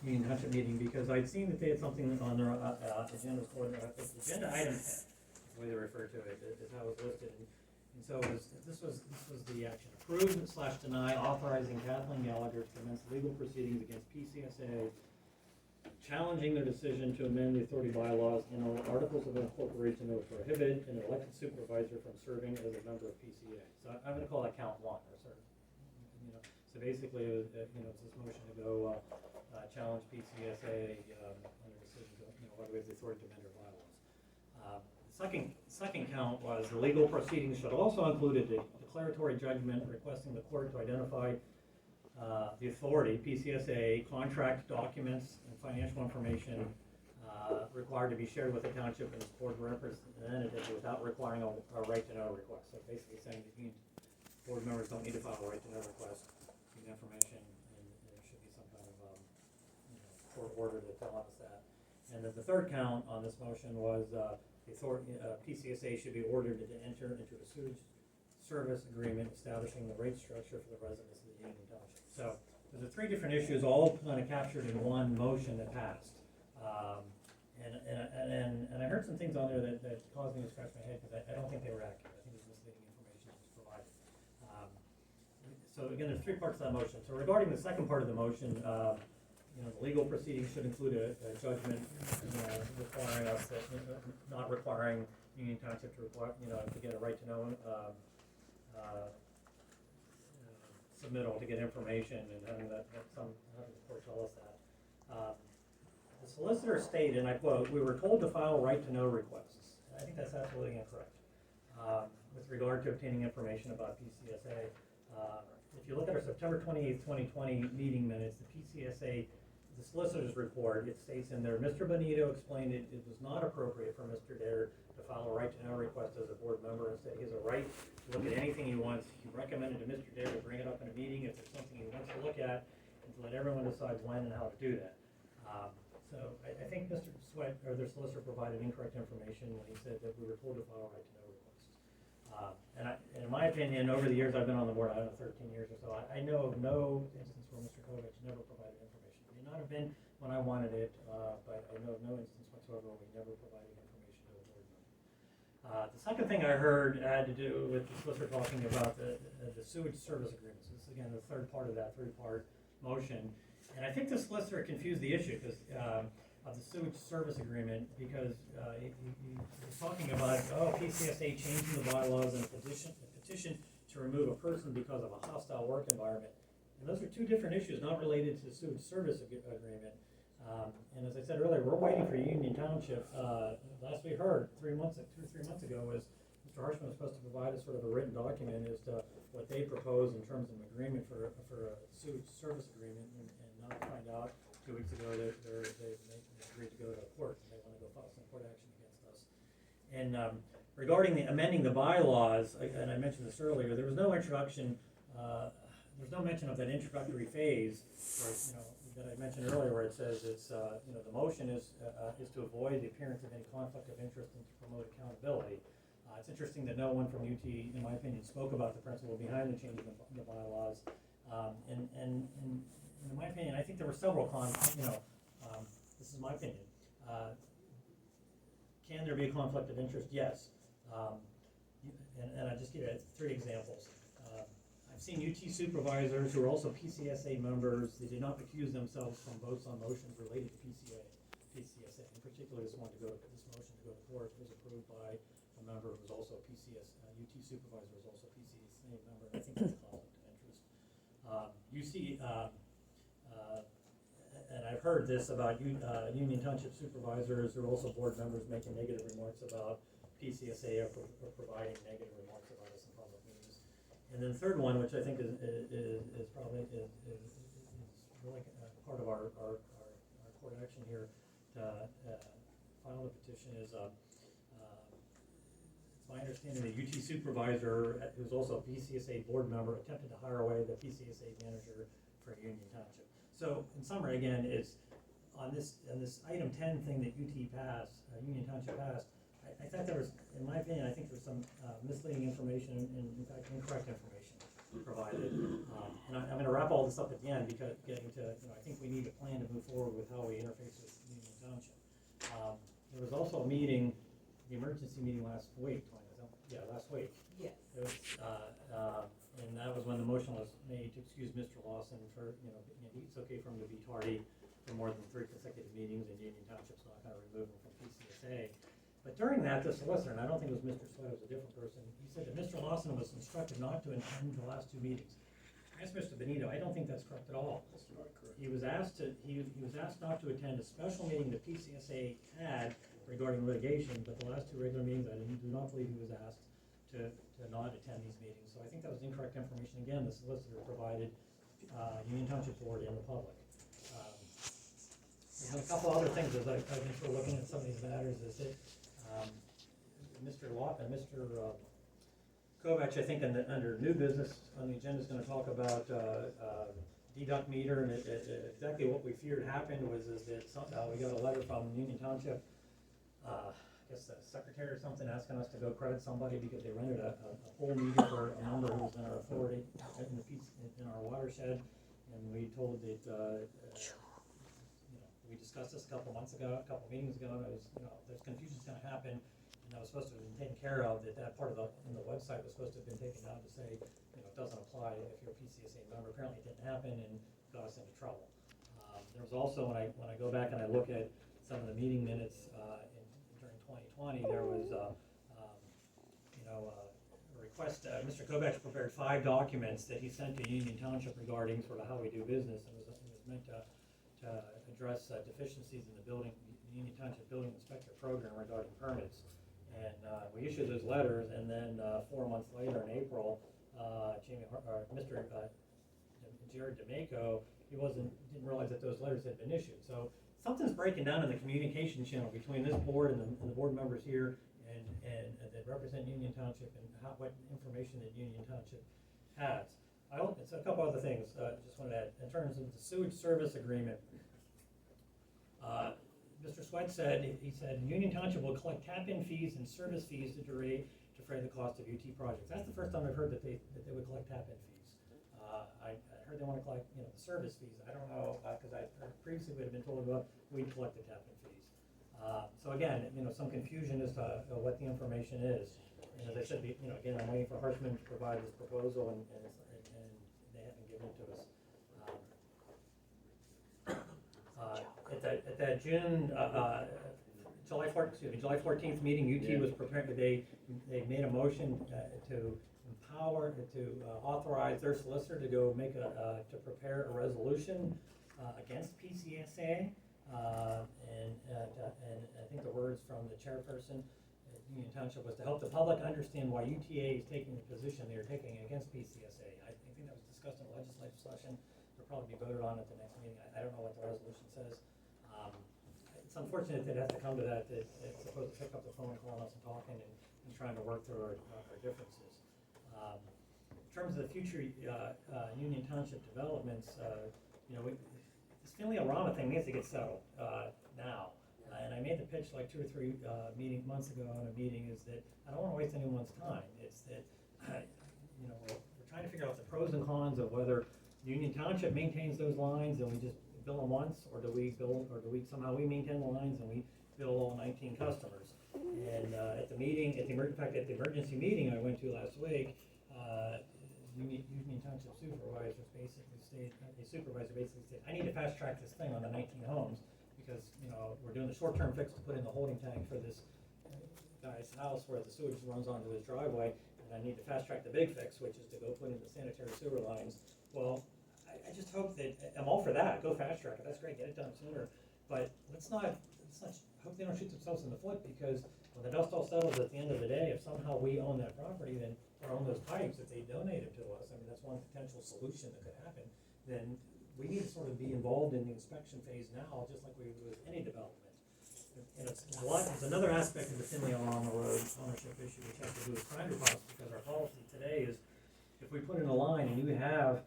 Union Township meeting, because I'd seen that they had something on their agenda for their agenda item 10, is the way they refer to it, is how it was listed. And so this was the action: approve/deny authorizing Kathleen Gallagher to commence legal proceedings against PCSA, challenging their decision to amend the authority bylaws and articles of incorporation that would prohibit an elected supervisor from serving as a member of PCA. So I'm going to call that count one, or sort of, so basically, it's this motion to go challenge PCSA on their decision to, whether we have the authority to amend our bylaws. Second count was the legal proceedings should also include a declaratory judgment requesting the court to identify the authority, PCSA, contract documents and financial information required to be shared with the township and its board representatives without requiring a right to know request. So basically saying that board members don't need to file a right to know request, give information, and there should be some kind of court order to tell us that. And then the third count on this motion was the authority, PCSA should be ordered to enter into a sewage service agreement establishing the rate structure for the residents of the Union Township. So there's three different issues, all kind of captured in one motion that passed. And I heard some things on there that caused me to scratch my head, because I don't think they were accurate. I think it was misleading information that was provided. So again, there's three parts to that motion. So regarding the second part of the motion, the legal proceedings should include a judgment, requiring us that, not requiring Union Township to require, to get a right to know submittal to get information, and having having the court tell us that. The solicitor stated, and I quote, "We were told to file right to know requests." I think that's absolutely incorrect. With regard to obtaining information about PCSA, if you look at our September 28th, 2020 meeting minutes, the PCSA, the solicitor's report, it states in there, Mr. Bonito explained it was not appropriate for Mr. Dare to file a right to know request as a board member. Instead, he has a right to look at anything he wants. He recommended to Mr. Dare to bring it up in a meeting if there's something he wants to look at, and to let everyone decide when and how to do that. So I think Mr. Sweat, or their solicitor, provided incorrect information when he said that we were told to file a right to know request. And in my opinion, over the years I've been on the board, I don't know, 13 years or so, I know of no instance where Mr. Kovacs never provided information. It may not have been when I wanted it, but I know of no instance whatsoever where we never provided information to a board member. The second thing I heard had to do with the solicitor talking about the sewage service agreements. This is, again, the third part of that three-part motion. And I think the solicitor confused the issue of the sewage service agreement, because he was talking about, PCSA changing the bylaws and a petition to remove a person because of a hostile work environment. And those are two different issues, not related to the sewage service agreement. And as I said earlier, we're waiting for Union Township. Last we heard, 2 or 3 months ago, was Mr. Harshman was supposed to provide us sort of a written document as to what they propose in terms of an agreement for a sewage service agreement, and now I find out 2 weeks ago that they agreed to go to court, and they want to go file some court action against us. And regarding amending the bylaws, and I mentioned this earlier, there was no introduction. There's no mention of that introductory phase, that I mentioned earlier, where it says it's the motion is to avoid the appearance of any conflict of interest and to promote accountability. It's interesting that no one from UT, in my opinion, spoke about the principle behind the change in the bylaws. And in my opinion, I think there were several this is my opinion. Can there be a conflict of interest? Yes. And I'll just give you 3 examples. I've seen UT supervisors who are also PCSA members. They did not recuse themselves from votes on motions related to PCSA. In particular, this motion to go to court was approved by a member who was also UT supervisor, was also PCSA member. I think that's a conflict of interest. And I've heard this about Union Township supervisors who are also board members making negative remarks about PCSA or providing negative remarks about us in public meetings. And then the third one, which I think is probably really part of our court action here to file the petition, is it's my understanding that UT supervisor, who's also a PCSA board member, attempted to hire away the PCSA manager for Union Township. So in summary, again, is on this item 10 thing that UT passed, Union Township passed. I thought there was, in my opinion, I think there's some misleading information and in fact incorrect information. provided. And I'm gonna wrap all this up at the end, because getting to, I think we need a plan to move forward with how we interface with Union Township. There was also a meeting, the emergency meeting last week, last week. Yes. It was, and that was when the motion was made to excuse Mr. Lawson for, it's okay for him to be tardy for more than 3 consecutive meetings, and Union Township's not gonna remove him from PCSA. But during that, the solicitor, and I don't think it was Mr. Sweat, it was a different person, he said that Mr. Lawson was instructed not to attend the last 2 meetings. I asked Mr. Benito, I don't think that's correct at all. That's not correct. He was asked not to attend a special meeting the PCSA had regarding litigation, but the last 2 regular meetings, I do not believe he was asked to not attend these meetings. So I think that was incorrect information. Again, the solicitor provided Union Township Board and the public. We have a couple other things as I've been sort of looking at some of these matters, is that Mr. Kovacs, I think under new business on the agenda, is going to talk about deduct meter, and exactly what we feared happened was that somehow we got a letter from Union Township, I guess the secretary or something, asking us to go credit somebody because they rented a whole meter for a number who was in our authority in our watershed, and we told that we discussed this a couple meetings ago, and it was, there's confusion's going to happen, and that was supposed to have been taken care of, that part of the website was supposed to have been taken down to say, it doesn't apply if you're a PCSA member. Apparently it didn't happen and got us into trouble. There was also, when I go back and I look at some of the meeting minutes during 2020, there was a request. Mr. Kovacs prepared 5 documents that he sent to Union Township regarding sort of how we do business, and it was meant to address deficiencies in the Union Township Building Inspector Program regarding permits. And we issued those letters, and then 4 months later in April, Mr. Jared D'Amico, he didn't realize that those letters had been issued. So something's breaking down in the communication channel between this board and the board members here, and that represent Union Township, and what information that Union Township has. It's a couple other things. Just wanted to add, in terms of the sewage service agreement. Mr. Sweat said, Union Township will collect tap-in fees and service fees to defray the cost of UT projects. That's the first time I've heard that they would collect tap-in fees. I heard they want to collect, the service fees. I don't know, because I previously would have been told about we'd collect the tap-in fees. So again, some confusion as to what the information is. And as I said, again, I'm waiting for Harshman to provide this proposal, and they haven't given it to us. At that July 14th meeting, UT was prepared. They made a motion to authorize their solicitor to go to prepare a resolution against PCSA, and I think the words from the chairperson at Union Township was to help the public understand why UTA is taking the position they are taking against PCSA. I think that was discussed in a legislative session. It'll probably be voted on at the next meeting. I don't know what the resolution says. It's unfortunate that it has to come to that. It's supposed to pick up the phone and call us and talking and trying to work through our differences. In terms of the future Union Township developments, this Finley-Arama thing needs to get settled now. And I made the pitch like 2 or 3 months ago in a meeting, is that I don't want to waste anyone's time. It's that we're trying to figure out the pros and cons of whether Union Township maintains those lines and we just bill them once, or do we somehow maintain the lines and we bill all 19 customers. And at the emergency meeting I went to last week, Union Township supervisor basically said, I need to fast track this thing on the 19 homes, because we're doing the short-term fix to put in the holding tank for this guy's house where the sewage runs onto his driveway, and I need to fast track the big fix, which is to go put in the sanitary sewer lines. Well, I just hope that, I'm all for that, go fast track it, that's great, get it done sooner, but let's not hope they don't shoot themselves in the foot, because when the dust all settles at the end of the day, if somehow we own that property, then, or own those pipes, if they donate them to us, I mean, that's one potential solution that could happen, then we need to sort of be involved in the inspection phase now, just like we would with any development. And it's another aspect of the Finley-Arama Road ownership issue, which has to do with grinder costs, because our policy today is, if we put in a line and you have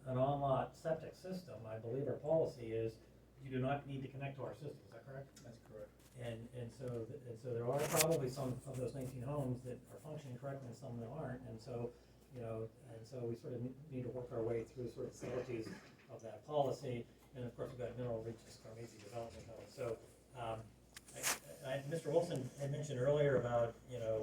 an on-lot septic system, I believe our policy is you do not need to connect to our system. Is that correct? That's correct. And so there are probably some of those 19 homes that are functioning correctly and some that aren't. And so you know, and so we sort of need to work our way through sort of subtleties of that policy. And of course, we've got mineral reaches from easy development. So, Mr. Wilson had mentioned earlier about, you know,